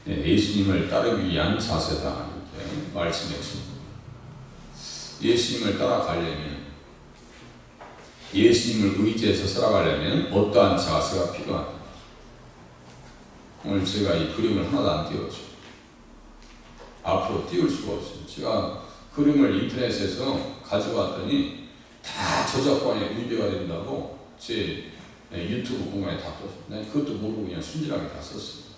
예수님을 따르기 위한 자세다 이렇게 말씀했습니다. 예수님을 따라가려면, 예수님을 의지해서 살아가려면 어떠한 자세가 필요한가? 오늘 제가 이 그림을 하나도 안 띄웠죠. 앞으로 띄울 수가 없어요. 제가 그림을 인터넷에서 가져왔더니 다 저작권에 위배가 된다고 제 유튜브 공간에 다 떴어요. 난 그것도 모르고 그냥 순진하게 다 썼어요.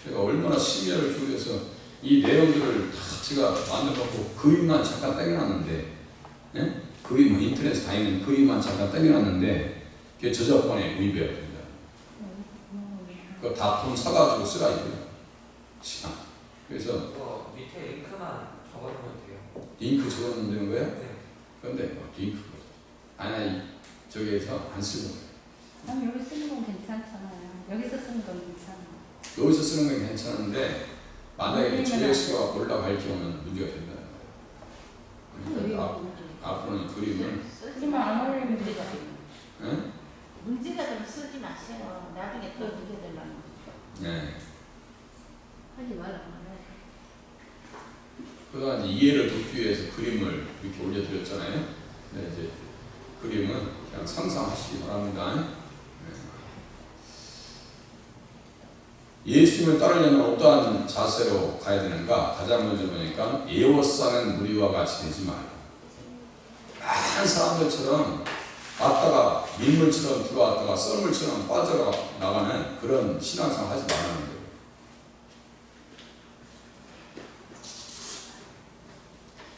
제가 얼마나 심혈을 기울여서 이 내용들을 다 제가 만들어갖고 그림만 잠깐 떼겨놨는데, 예? 그림은 인터넷에 다 있는 그림만 잠깐 떼겨놨는데 그게 저작권에 위배가 된다. 그거 다 돈 사가지고 쓰라 이거예요. 참. 그래서 밑에 링크만 적어놓으면 돼요. 링크 적어놓으면 되는 거예요? 네. 그런데 링크 아니 저기에서 안 쓰는 거예요. 난 여기 쓰는 건 괜찮잖아요. 여기서 쓰는 건 괜찮아요. 여기서 쓰는 건 괜찮은데 만약에 조회수가 올라갈 경우는 문제가 된다는 거예요. 그러니까 앞으로는 그림을 그러면 안 올리면 되죠. 응? 문제가 좀 쓰지 마세요. 나중에 더 문제 되려면 네. 하지 말라고 말해요. 그동안 이해를 돕기 위해서 그림을 이렇게 올려드렸잖아요. 네, 이제 그림은 그냥 상상하시기 바랍니다. 네. 예수님을 따르려면 어떠한 자세로 가야 되는가? 가장 먼저 보니까 에워싸는 무리와 같이 되지 말고, 많은 사람들처럼 왔다가 민물처럼 들어왔다가 썰물처럼 빠져나가는 그런 신앙생활 하지 말라는 거예요.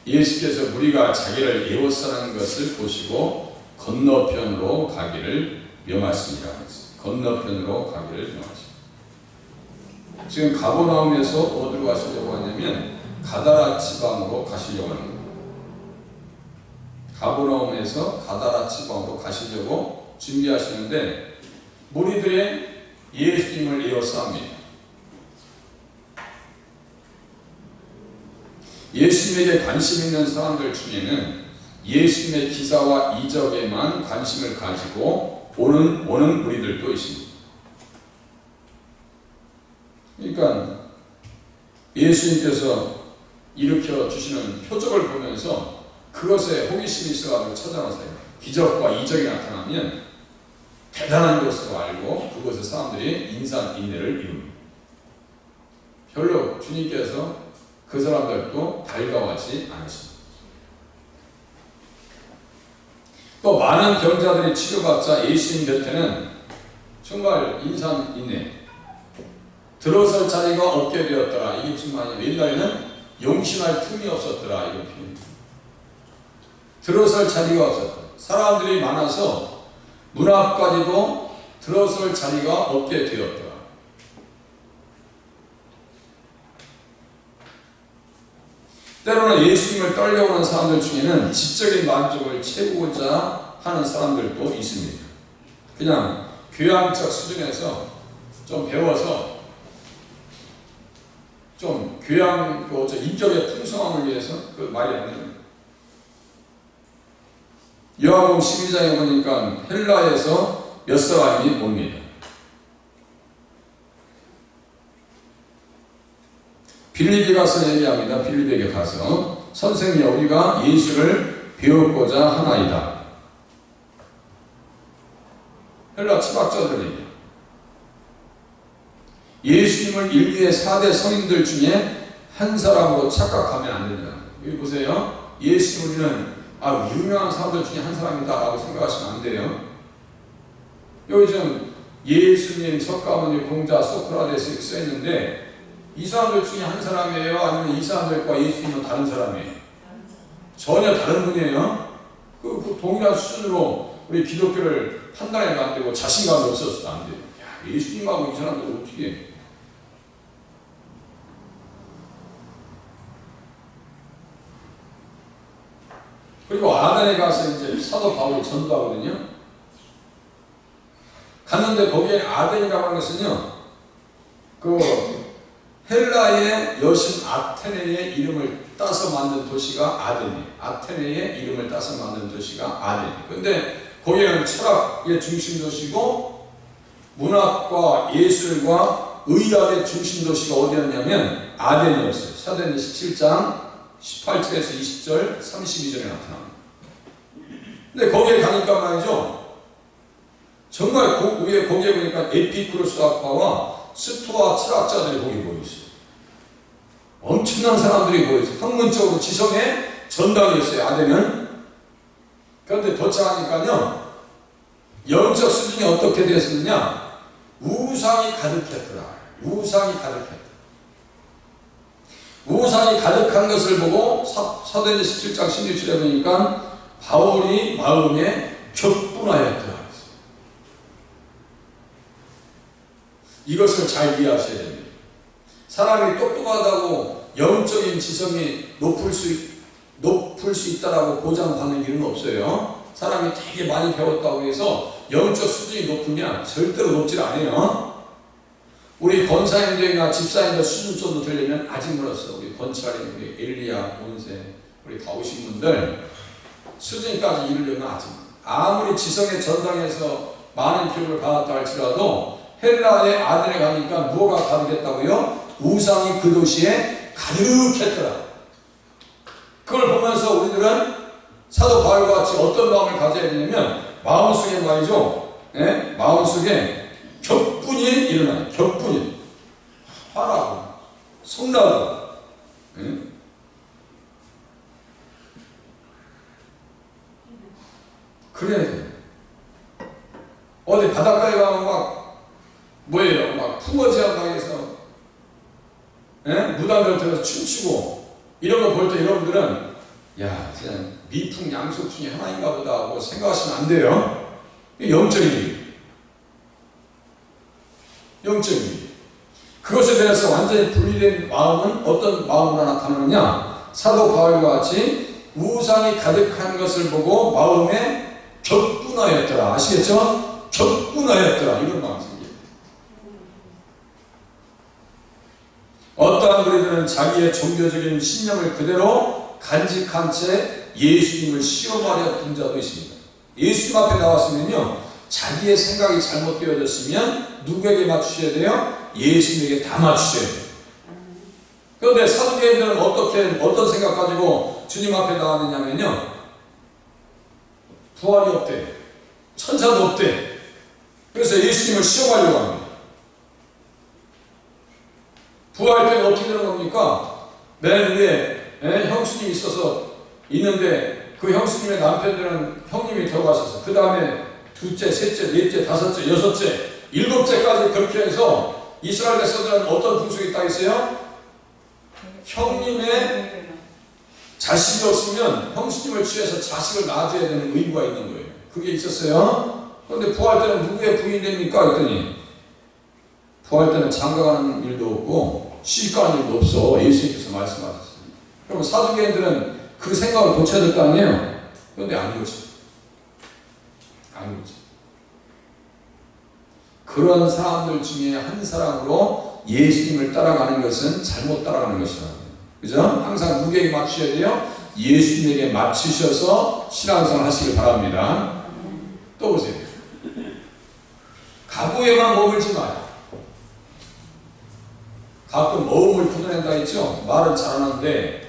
예수께서 무리가 자기를 에워싸는 것을 보시고 건너편으로 가기를 명하십니다. 건너편으로 가기를 명하십니다. 지금 가버나움에서 어디로 가시려고 하냐면 가다라 지방으로 가시려고 하는 거예요. 가버나움에서 가다라 지방으로 가시려고 준비하시는데 무리들의 예수님을 에워쌉니다. 예수님에게 관심 있는 사람들 중에는 예수님의 기사와 이적에만 관심을 가지고 오는 무리들도 있습니다. 그러니까 예수님께서 일으켜 주시는 표적을 보면서 그것에 호기심이 있어가지고 찾아와서요. 기적과 이적이 나타나면 대단한 것으로 알고 그것에 사람들이 인내를 이룹니다. 별로 주님께서 그 사람들도 달가워하지 않으십니다. 또 많은 병자들이 치료받자 예수님 곁에는 정말 인내, 들어설 자리가 없게 되었더라. 이게 무슨 말이냐면 옛날에는 용신할 틈이 없었더라. 이런 표현입니다. 들어설 자리가 없었다. 사람들이 많아서 문 앞까지도 들어설 자리가 없게 되었더라. 때로는 예수님을 떨려오는 사람들 중에는 지적인 만족을 채우고자 하는 사람들도 있습니다. 그냥 교양적 수준에서 좀 배워서 좀 교양, 인격의 풍성함을 위해서 그 말이 안 됩니다. 요한복음 12장에 보니까 헬라에서 몇 사람이 옵니다. 빌립에 가서 얘기합니다. 빌립에게 가서 선생님 우리가 예수를 배우고자 하나이다. 헬라 철학자들이 예수님을 인류의 4대 성인들 중에 한 사람으로 착각하면 안 된다. 여기 보세요. 예수 우리는 유명한 사람들 중에 한 사람이다 라고 생각하시면 안 돼요. 요즘 예수님, 석가모니, 공자, 소크라테스 이렇게 써있는데 이 사람들 중에 한 사람이에요? 아니면 이 사람들과 예수님은 다른 사람이에요? 전혀 다른 분이에요. 그 동일한 수준으로 우리 기독교를 판단해도 안 되고 자신감이 없어서도 안 돼요. 야, 예수님하고 이 사람들 어떻게 해? 그리고 아덴에 가서 이제 사도 바울이 전도하거든요. 갔는데 거기에 아덴이라고 하는 것은요, 그 헬라의 여신 아테네의 이름을 따서 만든 도시가 아덴이에요. 아테네의 이름을 따서 만든 도시가 아덴이에요. 근데 거기는 철학의 중심 도시고 문학과 예술과 의학의 중심 도시가 어디였냐면 아덴이었어요. 사도행전 17장 18절에서 20절 32절에 나타납니다. 근데 거기에 가니까 말이죠. 정말 위에 거기에 보니까 에피쿠로스 학파와 스토아 철학자들이 거기 모여있어요. 엄청난 사람들이 모여있어요. 학문적으로 지성의 전당이었어요. 아덴은. 그런데 도착하니까요. 영적 수준이 어떻게 됐느냐? 우상이 가득했더라. 우상이 가득했다. 우상이 가득한 것을 보고 사도행전 17장 16절에 보니까 바울이 마음에 격분하였더라. 이것을 잘 이해하셔야 됩니다. 사람이 똑똑하다고 영적인 지성이 높을 수 있다라고 보장받는 일은 없어요. 사람이 되게 많이 배웠다고 해서 영적 수준이 높으냐? 절대로 높질 않아요. 우리 권사님들이나 집사님들 수준 정도 되려면 아직 멀었어. 우리 권사님, 우리 엘리야, 온세, 우리 다 오신 분들 수준까지 이르려면 아직. 아무리 지성의 전당에서 많은 교육을 받았다 할지라도 헬라의 아덴에 가니까 뭐가 가득했다고요? 우상이 그 도시에 가득했더라. 그걸 보면서 우리들은 사도 바울과 같이 어떤 마음을 가져야 되냐면 마음속에 말이죠. 예? 마음속에 격분이 일어나요. 격분이. 화나고 성나고 예? 그래야 돼요. 어디 바닷가에 가면 막 뭐예요? 막 풍어지한다고 해서 무당들 들어서 춤추고 이런 거 볼 때 여러분들은 야, 그냥 미풍 양속 중에 하나인가 보다 하고 생각하시면 안 돼요. 영적인 일. 영적인 일. 그것에 대해서 완전히 분리된 마음은 어떤 마음으로 나타나느냐? 사도 바울과 같이 우상이 가득한 것을 보고 마음에 격분하였더라. 아시겠죠? 격분하였더라. 이런 마음이 생깁니다. 어떠한 우리들은 자기의 종교적인 신념을 그대로 간직한 채 예수님을 시험하려 든 자도 있습니다. 예수님 앞에 나왔으면요, 자기의 생각이 잘못되어졌으면 누구에게 맞추셔야 돼요? 예수님에게 다 맞추셔야 돼요. 그런데 사두개인들은 어떤 생각 가지고 주님 앞에 나왔느냐면요, 부활이 없대, 천사도 없대. 그래서 예수님을 시험하려고 합니다. 부활 때는 어떻게 되는 겁니까? 맨 위에 형수님이 있어서 있는데 그 형수님의 남편들은 형님이 들어가셔서 그 다음에 둘째, 셋째, 넷째, 다섯째, 여섯째, 일곱째까지 그렇게 해서 이스라엘 백성들은 어떤 풍속이 딱 있어요? 형님의 자식이 없으면 형수님을 취해서 자식을 낳아줘야 되는 의무가 있는 거예요. 그게 있었어요. 그런데 부활 때는 누구의 부인이 됩니까? 했더니 부활 때는 장가가는 일도 없고 시집가는 일도 없어. 예수님께서 말씀하셨어요. 그럼 사두개인들은 그 생각을 고쳐야 될 거 아니에요? 그런데 아니겠지. 아니겠지. 그런 사람들 중에 한 사람으로 예수님을 따라가는 것은 잘못 따라가는 것이라고. 그죠? 항상 누구에게 맞추셔야 돼요? 예수님에게 맞추셔서 신앙생활 하시길 바랍니다. 또 보세요. 가구에만 머물지 마요. 가끔 어음을 굳어낸다 했죠? 말은 잘하는데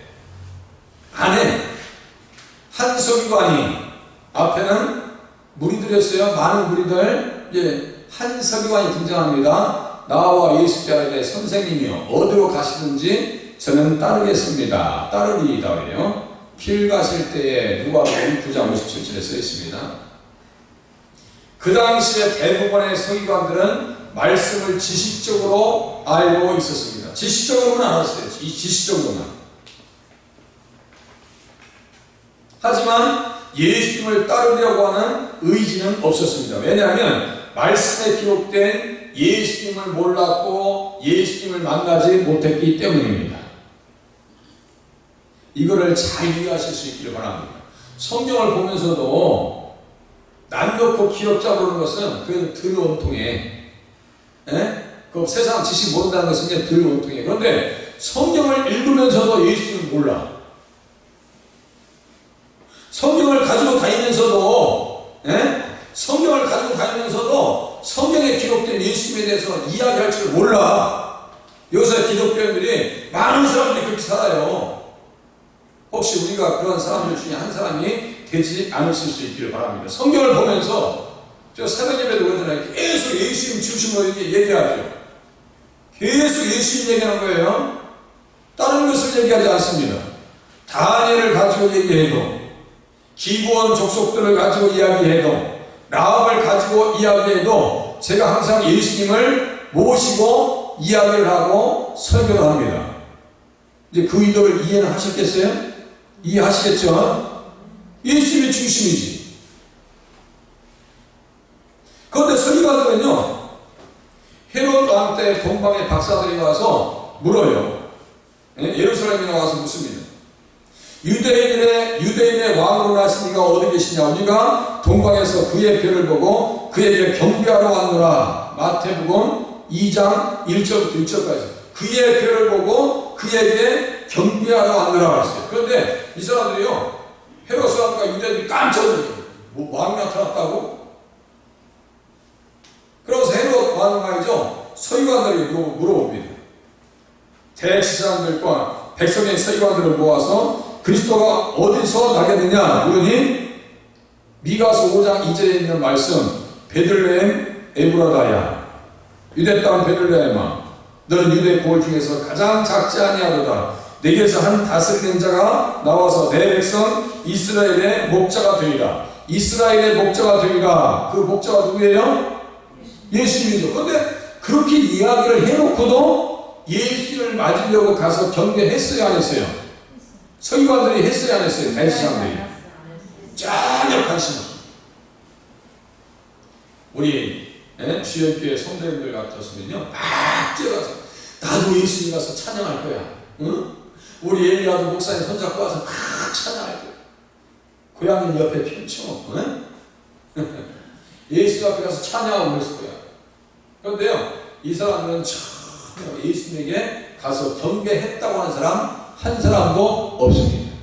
안에 한 서기관이 앞에는 무리들이었어요. 많은 무리들. 이제 한 서기관이 등장합니다. 나와 예수께로 선생님이요, 어디로 가시든지 저는 따르겠습니다. 따르리이다 그래요. 길 가실 때에 누가복음 9장 57절에 써 있습니다. 그 당시에 대부분의 서기관들은 말씀을 지식적으로 알고 있었습니다. 지식적으로는 알았어요. 이 지식적으로만. 하지만 예수님을 따르려고 하는 의지는 없었습니다. 왜냐하면 말씀에 기록된 예수님을 몰랐고 예수님을 만나지 못했기 때문입니다. 이거를 잘 이해하실 수 있기를 바랍니다. 성경을 보면서도 남 놓고 기록 잡으는 것은 그래도 덜 원통해. 그 세상 지식 모른다는 것은 이제 덜 원통해. 그런데 성경을 읽으면서도 예수님을 몰라. 성경을 가지고 다니면서도 성경에 기록된 예수님에 대해서 이야기할 줄 몰라. 요새 기독교인들이 많은 사람들이 그렇게 살아요. 혹시 우리가 그런 사람들 중에 한 사람이 되지 않으실 수 있기를 바랍니다. 성경을 보면서 저 새벽 예배도 그러잖아요. 계속 예수님 중심으로 얘기하죠. 계속 예수님 얘기하는 거예요. 다른 것을 얘기하지 않습니다. 다니엘을 가지고 얘기해도, 기브온 족속들을 가지고 이야기해도, 라합을 가지고 이야기해도 제가 항상 예수님을 모시고 이야기를 하고 설교를 합니다. 이제 그 의도를 이해는 하셨겠어요? 이해하시겠죠? 예수님이 중심이지. 그런데 서기관들은요, 헤롯 왕 때 동방의 박사들이 와서 물어요. 예루살렘에 와서 묻습니다. 유대인의 왕으로 나신 이가 어디 계시냐? 우리가 동방에서 그의 별을 보고 그에게 경배하러 왔노라. 마태복음 2장 1절부터 6절까지. 그의 별을 보고 그에게 경배하러 왔노라 그랬어요. 그런데 이 사람들이요, 헤롯 왕과 유대인들이 깜짝 놀라요. 뭐 왕이 나타났다고? 그러면서 헤롯 왕은 말이죠, 서기관들이 물어봅니다. 대지사장들과 백성의 서기관들을 모아서 그리스도가 어디서 나겠느냐 물으니, 미가서 5장 2절에 있는 말씀, 베들레헴 에브라다야, 유대 땅 베들레헴아, 너는 유대 고을 중에서 가장 작지 아니하도다. 내게서 한 다스리는 자가 나와서 내 백성 이스라엘의 목자가 되리라. 이스라엘의 목자가 되리라. 그 목자가 누구예요? 예수님이죠. 그런데 그렇게 이야기를 해놓고도 예수님을 맞으려고 가서 경배했어요, 안 했어요? 서기관들이 했어요, 안 했어요? 대지사장들이 전혀 관심 없어요. 우리 주연교회 성도님들 같았으면요, 막 뛰어가서 나도 예수님 가서 찬양할 거야. 응? 우리 엘리야도 목사님 손잡고 와서 막 찬양할 거야. 고양이는 옆에 펼쳐놓고 예수 앞에 가서 찬양하고 그랬을 거야. 그런데요, 이 사람들은 전혀 예수님에게 가서 경배했다고 하는 사람 한 사람도 없습니다.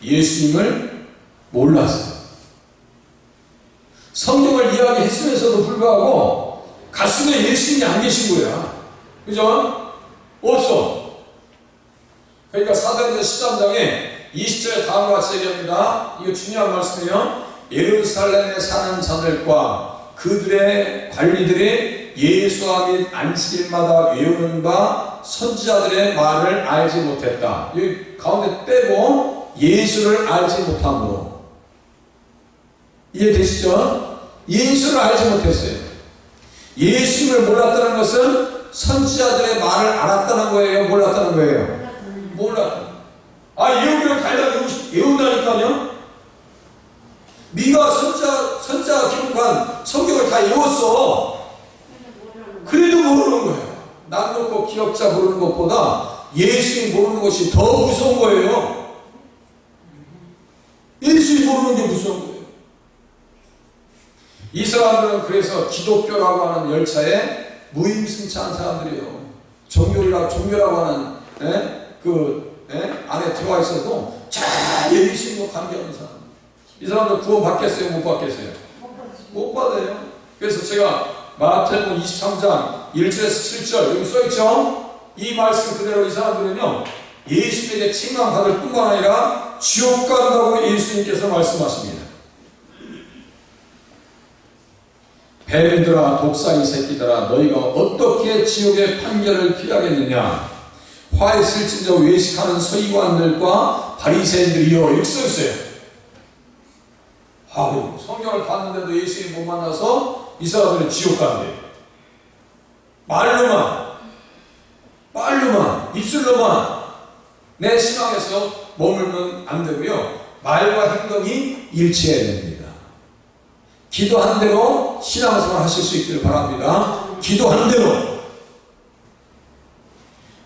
예수님을 몰랐어요. 성경을 이야기했으면서도 불구하고 가슴에 예수님이 안 계신 거야. 그죠? 없어. 그러니까 사도행전 13장에 20절에 다음과 같이 얘기합니다. 이거 중요한 말씀이에요. 예루살렘에 사는 자들과 그들의 관리들이 예수와 및 안식일마다 외우는 바 선지자들의 말을 알지 못했다. 여기 가운데 빼고 예수를 알지 못함으로. 이해되시죠? 예수를 알지 못했어요. 예수님을 몰랐다는 것은 선지자들의 말을 알았다는 거예요? 몰랐다는 거예요? 몰랐다. 예우기를 달라 외운다니까요? 네가 선지자가 기록한 성경을 다 외웠어. 그래도 모르는 거예요. 남 놓고 기억자 모르는 것보다 예수님 모르는 것이 더 무서운 거예요. 예수님 모르는 게 무서운 거예요. 이 사람들은 그래서 기독교라고 하는 열차에 무임승차한 사람들이에요. 종교라고 하는 안에 들어와 있어도 잘 예수님과 관계없는 사람. 이 사람들 구원 받겠어요? 못 받겠어요? 못 받아요. 그래서 제가 마태복음 23장 1절에서 7절 여기 써있죠? 이 말씀 그대로 이 사람들은요, 예수님에게 칭함받을 뿐만 아니라 지옥 간다고 예수님께서 말씀하십니다. 뱀들아, 독사이 새끼들아, 너희가 어떻게 지옥의 판결을 피하겠느냐? 화에 슬진저 외식하는 서기관들과 바리새인들이여. 이렇게 써있어요. 성경을 봤는데도 예수님 못 만나서 이 사람들은 지옥 간대요. 말로만, 입술로만 내 신앙에서 머물면 안 되고요, 말과 행동이 일치해야 됩니다. 기도한 대로 신앙생활 하실 수 있기를 바랍니다. 기도한 대로.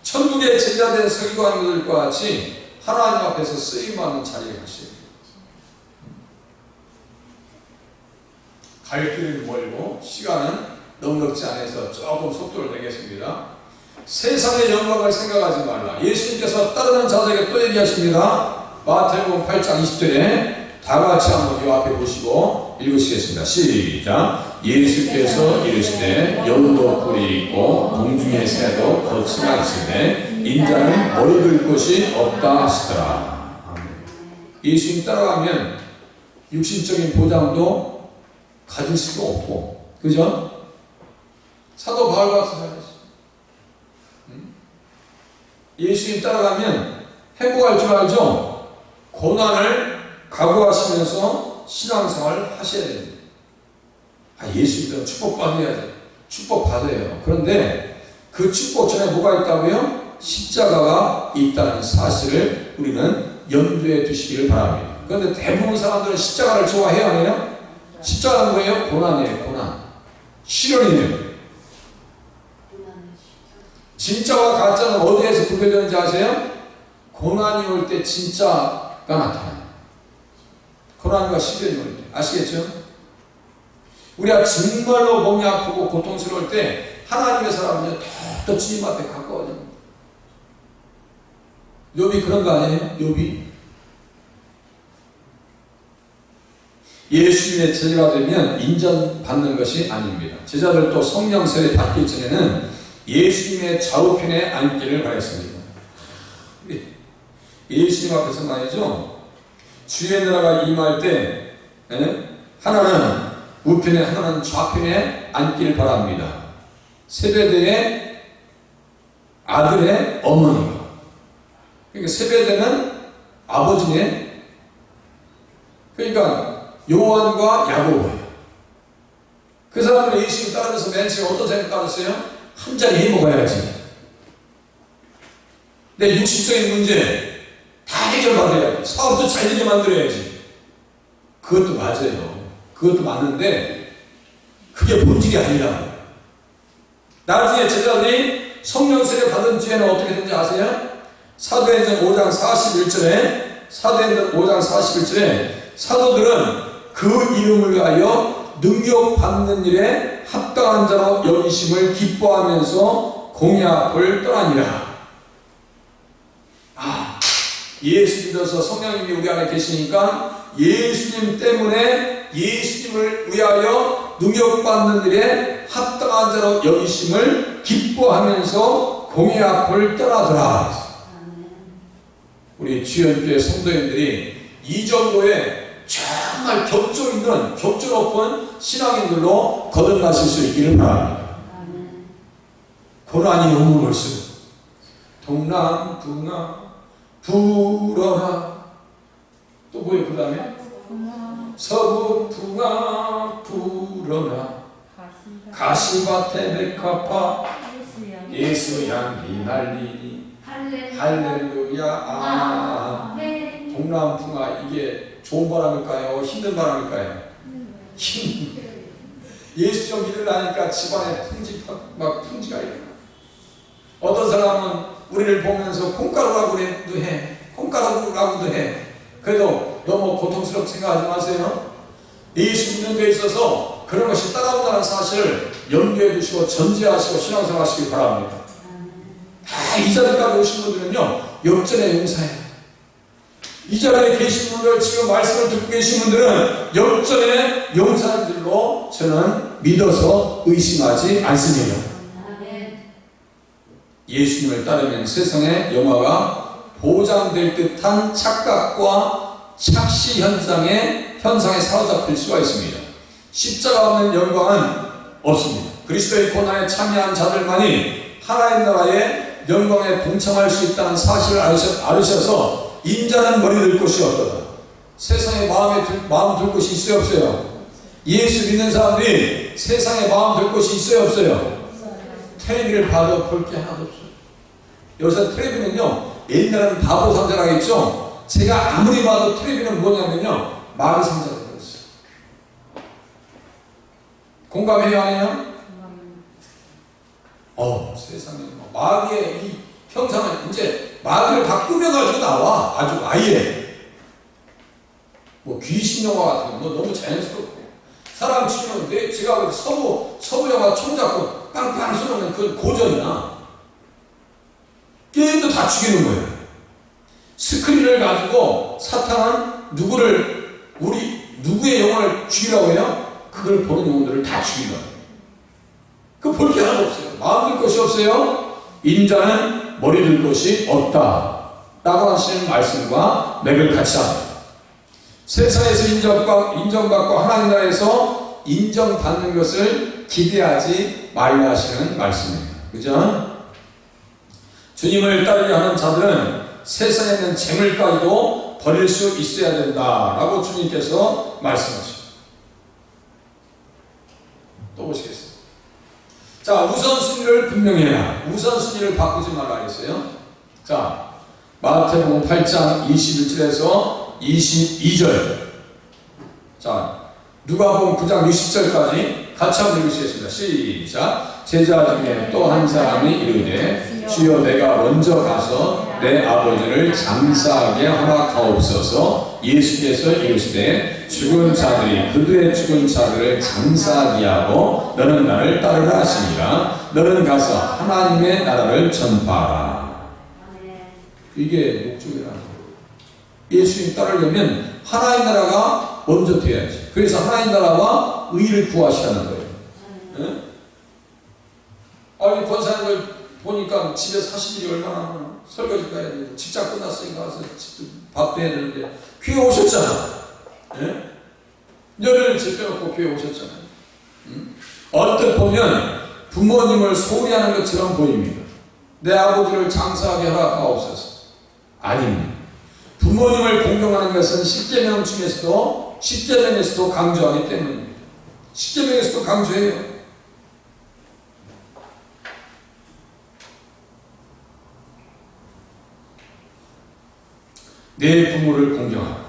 천국의 제자된 서기관들과 같이 하나님 앞에서 쓰임받는 자리에 가셔야 돼요. 갈 길은 멀고 시간은 넉넉지 않아서 조금 속도를 내겠습니다. 세상의 영광을 생각하지 말라. 예수님께서 따르는 자들에게 또 얘기하십니다. 마태복음 8장 20절에 다 같이 한번 이 앞에 보시고 읽으시겠습니다. 시작. 예수께서 이르시되 여우도 뿔이 있고 공중의 새도 거치가 있으되 인자는 머리 들 곳이 없다 하시더라. 아멘. 예수님 따라가면 육신적인 보장도 가질 수도 없고, 그죠? 사도 바울 같은 사람이었어요. 예수님 따라가면 행복할 줄 알죠? 고난을 각오하시면서 신앙생활을 하셔야 됩니다. 예수님은 축복받아야지. 축복받아요. 그런데 그 축복 전에 뭐가 있다고요? 십자가가 있다는 사실을 우리는 염두에 두시기를 바랍니다. 그런데 대부분 사람들은 십자가를 좋아해요, 안 해요? 십자가는 뭐예요? 고난이에요, 고난. 시련이에요. 진짜와 가짜는 어디에서 구별되는지 아세요? 고난이 올 때 진짜가 나타나요. 고난과 시련이 올 때. 아시겠죠? 우리가 정말로 몸이 아프고 고통스러울 때 하나님의 사람은요, 더 주님 앞에 가까워집니다. 욥이 그런 거 아니에요? 욥이? 예수님의 제자가 되면 인정받는 것이 아닙니다. 제자들도 성령 세례 받기 전에는 예수님의 좌우편에 앉기를 바랬습니다. 예수님 앞에서 말이죠, 주의 나라가 임할 때 하나는 우편에 하나는 좌편에 앉기를 바랍니다. 세베대의 아들의 어머니가, 그러니까 세베대는 아버지네. 그러니까 요한과 야고보예요. 그 사람들은 예수님 따르면서 맨 처음에 어떤 생각 가졌어요? 한 자리 해 먹어야지. 내 육신적인 문제 다 해결받아야지. 사업도 잘 되게 만들어야지. 그것도 맞아요. 그것도 맞는데 그게 본질이 아니라, 나중에 제자들이 성령 세례 받은 뒤에는 어떻게 된지 아세요? 사도행전 5장 41절에 사도들은 그 이름을 위하여 능력받는 일에 합당한 자로 여기심을 기뻐하면서 공의 앞을 떠나니라. 예수 믿어서 성령님이 우리 안에 계시니까 예수님 때문에 예수님을 위하여 능력받는 일에 합당한 자로 여기심을 기뻐하면서 공의 앞을 떠나더라. 우리 주연교회 성도님들이 이 정도의 정말 격조 높은 신앙인들로 거듭나실 수 있기를 바랍니다. 고난이 너무 올수록 동남풍아 불어라. 또 뭐예요? 그 다음에 서북풍아 불어라. 가시밭에 백합화 예수 향기 날리니 할렐루야. 동남풍아, 이게 좋은 바람일까요? 힘든 바람일까요? 예수 좀 믿으려니까 집안에 풍지가 일어나. 어떤 사람은 우리를 보면서 콩가루라고도 해. 그래도 너무 고통스럽게 생각하지 마세요. 예수 믿는 데 있어서 그런 것이 따라온다는 사실을 염두에 두시고 전제하시고 신앙생활 하시기 바랍니다. 이 자리까지 오신 분들은요, 역전의 용사예요. 이 자리에 계신 분들, 지금 말씀을 듣고 계신 분들은 역전의 용사들로 저는 믿어서 의심하지 않습니다. 예수님을 따르면 세상의 영화가 보장될 듯한 착각과 착시 현상에 사로잡힐 수가 있습니다. 십자가 없는 영광은 없습니다. 그리스도의 고난에 참여한 자들만이 하나님 나라의 영광에 동참할 수 있다는 사실을 알으셔서 인자는 머리 들 곳이 없도다. 세상에 마음 둘 곳이 있어요, 없어요? 예수 믿는 사람들이 세상에 마음 둘 곳이 있어요, 없어요? 텔레비를 봐도 볼 게 하나도 없어요. 여기서 텔레비는요, 옛날에는 바보 상자라고 했죠. 제가 아무리 봐도 텔레비는 뭐냐면요, 마귀 상자가 되었어요. 공감해요, 안 해요? 세상에 마귀의 이 형상은 이제 마귀를 다 꾸며가지고 나와. 아주 아예 뭐 귀신 영화 같은 거 너무 자연스럽고, 사람 치면 제가 서부 영화 총 잡고 빵빵 쏘는 그 고전이나 게임도 다 죽이는 거예요. 스크린을 가지고 사탄은 누구를 우리 누구의 영혼을 죽이라고 해요? 그걸 보는 영혼들을 다 죽인다. 그 볼 게 하나도 없어요. 마음 들 것이 없어요. 인자는 머리 들 것이 없다. 라고 하시는 말씀과 맥을 같이 합니다. 세상에서 인정받고 하나님 나라에서 인정받는 것을 기대하지 말라 하시는 말씀입니다. 그죠? 주님을 따르려 하는 자들은 세상에 있는 재물까지도 버릴 수 있어야 된다라고 주님께서 말씀하십니다. 또 보시겠습니다. 자, 우선순위를 분명히 해라. 우선순위를 바꾸지 말라 했어요. 자, 마태복음 8장 21절에서 22절. 자, 누가복음 9장 60절까지 같이 한번 읽으시겠습니다. 시작. 제자 중에 또 한 사람이 이르되 주여 내가 먼저 가서 내 아버지를 장사하게 허락하옵소서. 예수께서 이르시되 죽은 자들이 그들의 죽은 자들을 장사하게 하고 너는 나를 따르라 하시니라. 너는 가서 하나님의 나라를 전파하라. 이게 목적이라는 거예요. 예수님 따르려면 하나님 나라가 먼저 돼야지. 그래서 하나님 나라와 의를 구하시라는 거예요. 네? 아니 권사님들 보니까 집에 사실 일이 얼마나 많아. 설거지 가야 되고 직장 끝났으니까 가서 밥도 해야 되는데 교회 오셨잖아. 네? 열흘 집혀놓고 교회 오셨잖아요. 언뜻 보면 부모님을 소홀히 하는 것처럼 보입니다. 내 아버지를 장사하게 허락하옵소서. 아닙니다. 부모님을 공경하는 것은 십계명 중에서도 십계명에서도 강조하기 때문입니다. 십계명에서도 강조해요. 내 부모를 공경하라.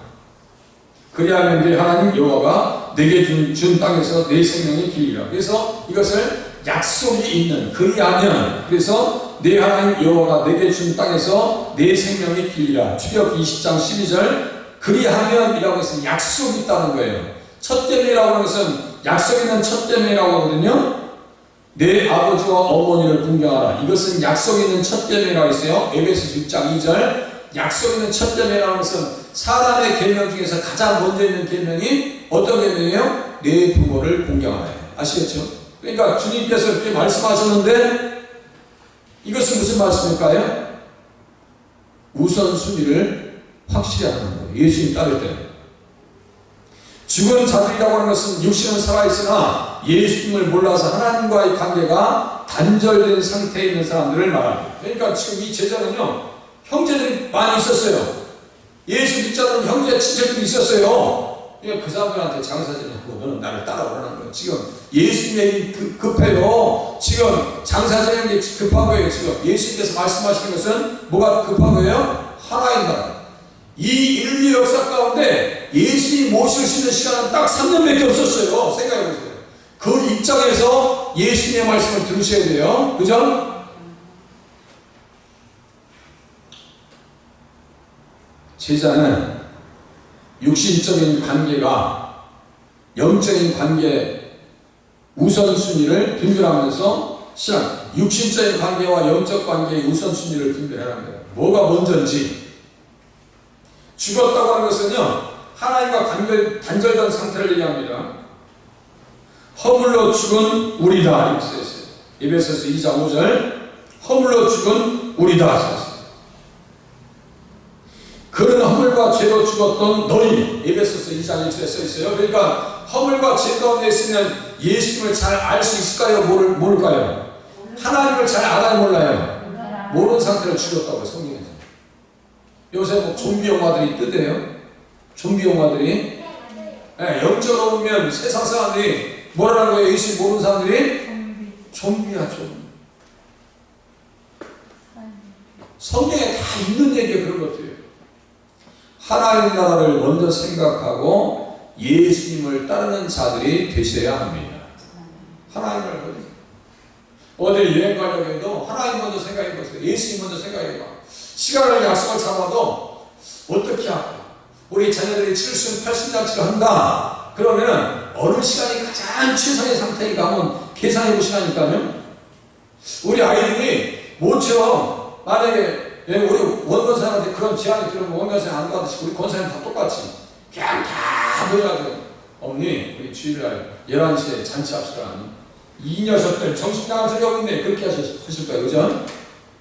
그리하면 내 하나님 여호와가 내게 준 땅에서 내 생명이 길이라. 그래서 이것을 약속이 있는 그리하면, 그래서 내 하나님 여호와가 내게 준 땅에서 내 생명이 길이라. 출애굽 20장 12절. 그리하면이라고 해서 약속이 있다는 거예요. 첫 계명이라고 하는 것은 약속 있는 첫 계명이라고 하거든요. 내 아버지와 어머니를 공경하라. 이것은 약속 있는 첫 계명이라고 했어요. 에베소서 6장 2절. 약속 있는 첫 계명이라는 것은 사람의 계명 중에서 가장 먼저 있는 계명이 어떤 계명이에요? 내 부모를 공경하라. 아시겠죠? 그러니까 주님께서 이렇게 말씀하셨는데 이것은 무슨 말씀일까요? 우선순위를 확실히 하는 거예요. 예수님 따를 때. 죽은 자들이라고 하는 것은 육신은 살아있으나 예수님을 몰라서 하나님과의 관계가 단절된 상태에 있는 사람들을 말합니다. 그러니까 지금 이 제자는요, 형제들이 많이 있었어요. 예수 믿자는 형제, 친척들이 있었어요. 그 사람들한테 장사지냐고 너는 나를 따라오라는 거예요. 지금 예수님이 급해요. 지금 장사지는 게 급한 거예요. 지금 예수님께서 말씀하시는 것은 뭐가 급한 거예요? 하나님 나라. 이 인류 역사 가운데 예수님이 모실 수 있는 시간은 딱 3년밖에 없었어요. 생각해보세요. 그 입장에서 예수님의 말씀을 들으셔야 돼요. 그죠? 제자는 육신적인 관계가 영적인 관계 우선순위를 분별하면서 육신적인 관계와 영적 관계의 우선순위를 분별하는 거예요. 뭐가 먼저인지. 죽었다고 하는 것은요, 하나님과 단절된 상태를 얘기합니다. 허물로 죽은 우리다 이렇게 써있어요. 에베소서 2장 5절. 허물로 죽은 우리다 써있어요. 그런 허물과 죄로 죽었던 너희, 에베소서 2장 1절에 써있어요. 그러니까 허물과 죄 가운데 있으면 예수님을 잘 알 수 있을까요? 모를까요? 하나님을 잘 알아야 몰라요? 모르는 상태로 죽었다고 성경에서. 요새 뭐 좀비 영화들이 뜨대요. 좀비 영화들이. 네, 영적으로 보면 세상 사람들이 뭐라는 거예요? 예수님 모르는 사람들이? 좀비야, 좀비. 성경에 다 있는 얘기가 그런 것들이에요. 하나님 나라를 먼저 생각하고 예수님을 따르는 자들이 되셔야 합니다. 하나님을 먼저. 어디 여행 가려고 해도 하나님 먼저 생각해보세요. 예수님 먼저 생각해봐. 시간을 약속을 잡아도 어떻게 할까? 우리 자녀들이 70, 80잔치를 한다. 그러면 어느 시간이 가장 최선의 상태인가 한번 계산해 보시라니까요. 우리 아이들이 모처럼 만약에 우리 원건사한테 그런 제안이 들어오면 원건사 안 받으시고 우리 권사님 다 똑같이 그냥 다 다 모여가지고 어머니 우리 주일날 11시에 잔치합시다. 이 녀석들 정신 나간 소리 없네. 그렇게 하실 거예요. 그죠?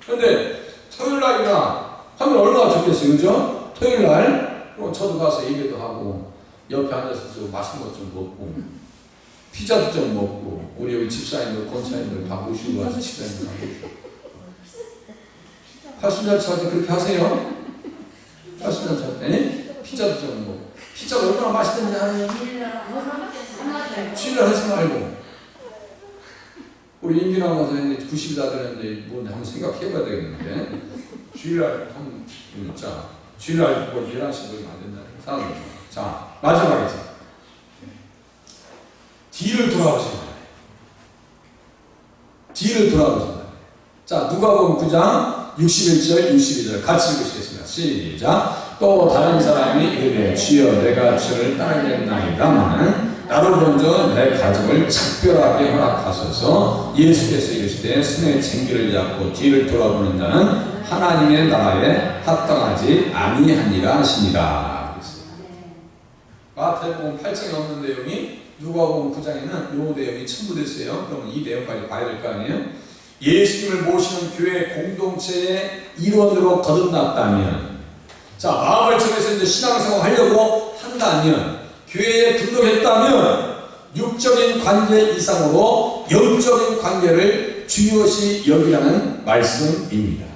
그런데 토요일날이나 하면 얼마나 좋겠어요. 그죠? 토요일날 그럼 저도 가서 예배도 하고 옆에 앉아서 좀 맛있는 것 좀 먹고 피자도 좀 먹고 우리 여기 집사님들 권사님들 다 모시고 와서 집사님들 다 모시고 80년 차도 그렇게 하세요. 80년 차 때 피자도 좀 먹고 피자가 얼마나 맛있는지 아세요? 주일날 하지 말고 우리 임기나 가서 90이 다 되는데 뭐 한번 생각해봐야 되겠는데 주일날 한번 자 주일날 뭐 11시 보면 안 된다. 사람들. 자 마지막이죠. 뒤를 돌아보지 말아요. 뒤를 돌아보지 말아요. 자 누가복음 9장 61절 62절 같이 읽으시겠습니다. 시작. 또 다른 사람이 이르되 주여 내가 주를 따르겠나이다마는 나로 먼저 내 가족을 작별하게 허락하소서. 예수께서 이르시되 손에 쟁기를 잡고 뒤를 돌아보는 자는 하나님의 나라에 합당하지 아니하니라 하시니라. 마태복음 8장에 없는 내용이 누가복음 9장에는 이 내용이 첨부됐어요. 그러면 이 내용까지 봐야 될 거 아니에요? 예수님을 모시는 교회 공동체의 일원으로 거듭났다면, 자 마음을 정해서 이제 신앙생활 하려고 한다면, 교회에 등록했다면 육적인 관계 이상으로 영적인 관계를 중요시 여기라는 말씀입니다.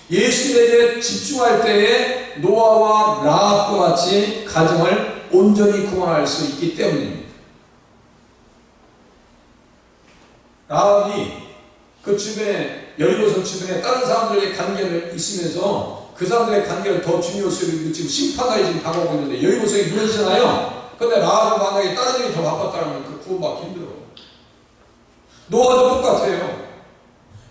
예수님에게 집중할 때에 노아와 라합과 같이 가정을 온전히 구원할 수 있기 때문입니다. 라합이 그 주변에 여리고성 주변에 다른 사람들의 관계를 있으면서 그 사람들의 관계를 더 중요시 여기고 지금 심판까지 지금 다가오고 있는데 여리고성이 무너지잖아요. 근데 라합을 만약에 다른 일이 더 바빴다면 그 구원받기 힘들어요. 노아도 똑같아요.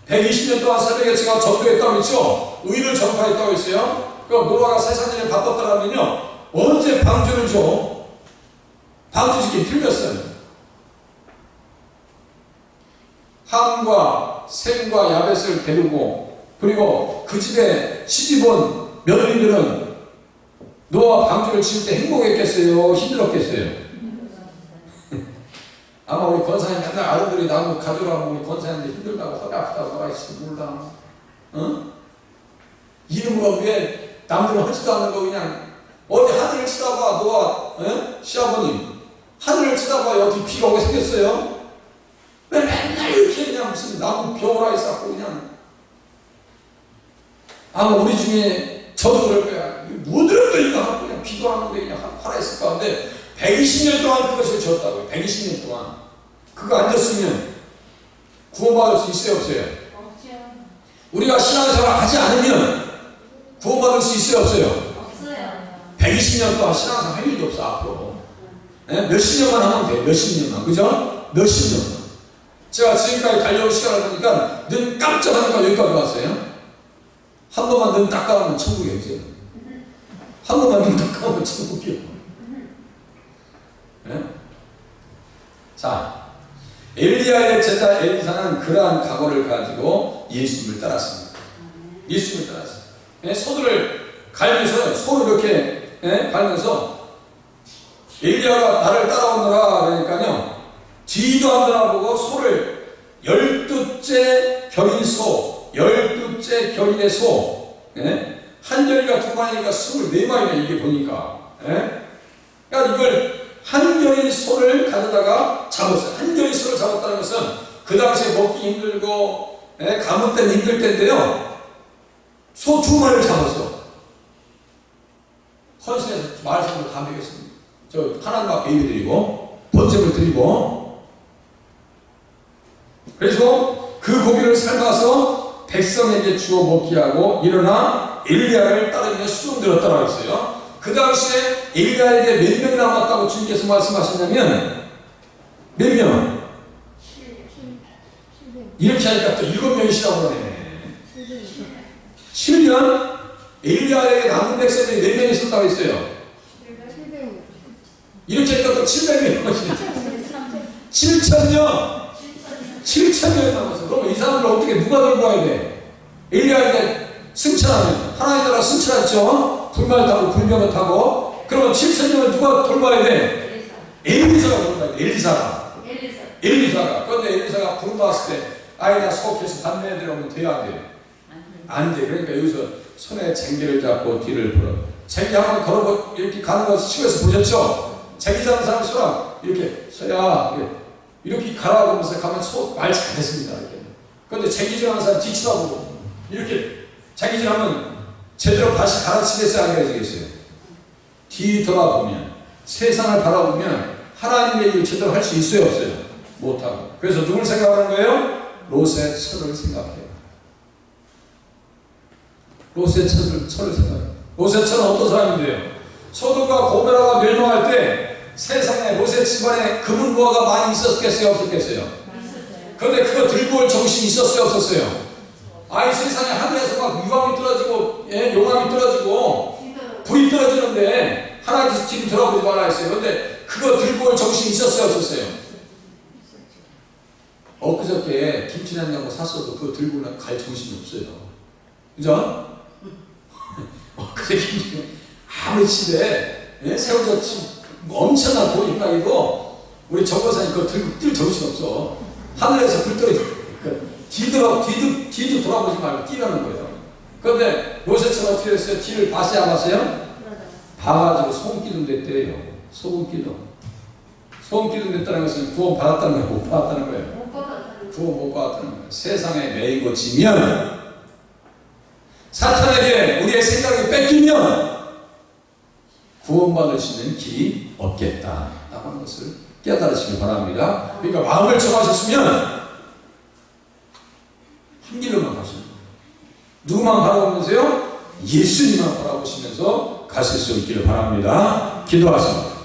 120년 동안 새벽에 제가 전도했다고 했죠. 의를 전파했다고 했어요. 그럼 노아가 세상 일에 바빴더라면요 언제 방주를 줘? 방주 짓기 틀렸어요. 함과 셈과 야벳을 데리고 그리고 그 집에 시집온 며느리들은 노아 방주를 지을 때 행복했겠어요? 힘들었겠어요? 아마 우리 권사님 맨날 아들들이 나오고 가져가고 우리 권사님들 힘들다고 허리 아프다고 하실지 몰라. 어? 이름으로 왜 남들은 하지도 않는 거 그냥 어디 하늘을 치다봐 노아 어? 시아버님 하늘을 치다봐 어디 비가 오게 생겼어요? 왜 맨날 이렇게 그냥 무슨 나무 벼울아이 쌓고 그냥 아마 우리 중에 저도 그럴 거야. 뭐들은 또 이거 그냥 비도 안 오는데 그냥 하라 했을 가운데 120년 동안 그것을 지었다고요. 120년 동안 그거 안 졌으면 구원받을 수 있어요 없어요? 없죠. 우리가 신앙생활 하지 않으면 구원받을 수 있어요 없어요? 없어요. 120년 동안 신앙생활 할 일도 없어 앞으로. 네? 몇십 년만 하면 돼요. 몇십 년만. 그죠? 몇십 년만. 제가 지금까지 달려온 시간을 보니까 눈 깜짝하니까 여기까지 왔어요. 한 번만 눈 닦아오면 천국이에요. 이제. 한 번만 눈 닦아오면 천국이에요. 네? 자 엘리야의 제자 엘리사는 그러한 각오를 가지고 예수님을 따랐습니다. 예수님을 따랐습니다. 네? 소들을 갈면서 소를 이렇게 네? 갈면서 엘리야가 나를 따라오느라 그러니까요 뒤도 안 돌아보고 소를 12째 결인 소 12째 결인의 소 네? 한 결이가 두 마리니까 24마리네 이게 보니까 네? 그러니까 이걸 한 결인 소를 가져다가 잡았어요. 한 결인 소를 잡았다는 것은 그 당시에 먹기 힘들고 예, 가뭄 때문에 힘들 텐데요. 소 2마리를 잡았어. 헌신해서 마을 사람들 다 먹였습니다. 저 하나님 앞에 예배 드리고 번제물 드리고 그래서 그 고기를 삶아서 백성에게 주어 먹게 하고 일어나 엘리야를 따르며 수종들었다고 했어요. 그 당시에 엘리야에게 몇 명이 남았다고 주님께서 말씀하셨냐면 몇 명? 이렇게 하니까 또 7명이시라고 그러네. 7년? 엘리야에게 남은 백성들이 몇 명이 있었다고 했어요? 이렇게 하니까 또 700명이 남았어요. 7,000년! 7,000년이 남았어. 그럼 이 사람들 어떻게 누가 들고 가야 돼? 엘리야에게 승천하면 하나님 나라 승천했죠? 불말 타고 불병을 타고 그러면 7,000명을 누가 돌봐야 돼? 엘리사가 돌봐야 돼. 엘리사가. 그런데 엘리사가 부름받았을 때 아이나 속해서 단내에 들어오면 돼야 안 돼? 안 돼. 그러니까 여기서 손에 쟁개를 잡고 뒤를 걸어. 쟁개 한번 걸어 이렇게 가는 거 시골에서 보셨죠? 쟁개 잡는 사람 소랑 이렇게 서야 이렇게 가라고 하면서 가면 말 잘했습니다. 이렇게. 그런데 쟁기질 하는 사람 뒤치다보고 이렇게 쟁기질 하면 제대로 다시 가르치겠어요? 안 가르치겠어요? 뒤 돌아보면 세상을 바라보면 하나님의 일을 제대로 할 수 있어요? 없어요? 못하고. 그래서 누굴 생각하는 거예요? 롯의 철을 생각해요. 롯의 철을 생각해요. 롯의 철은 어떤 사람인데요? 소돔과 고모라가 멸망할 때 세상에 롯의 집안에 금은보화가 많이 있었겠어요? 없었겠어요? 그런데 그거 들고 올 정신이 있었어요? 없었어요? 아이 세상에 하늘에서 막 유황이 떨어지고 용암이 떨어지고 불이 떨어지는데 하나님께서 뒤를 돌아보지 말라 했어요. 그런데 그거 들고 올 정신이 있었어요? 없었어요? 엊그저께 김치 냉장고 샀어도 그거 들고 갈 정신이 없어요. 그죠? 엊그저께 김치 아무리 집에 새우젓 엄청난 고깃가게도 우리 정거사님 그거 들고 뛸 정신 없어. 하늘에서 불 떨어지고 뒤도 돌아보지 말고 뛰라는 거예요. 그런데 롯의처럼 어떻게 했어요? 뒤를 봤어요? 안 봤어요? 봐가지고 소금기둥 됐대요. 소금기둥 됐다는 것은 구원 받았다는 거예요? 못 받았다는 거예요? 구원 못 받았다는 거예요. 세상에 매이고 지면 사탄에게 우리의 생각이 뺏기면 구원받을 수 있는 길이 없겠다 라는 것을 깨달으시기 바랍니다. 그러니까 마음을 정하셨으면 한 길로만 가시는 거예요. 누구만 바라보면서요? 예수님만 바라보시면서 가실 수 있기를 바랍니다. 기도하십니다.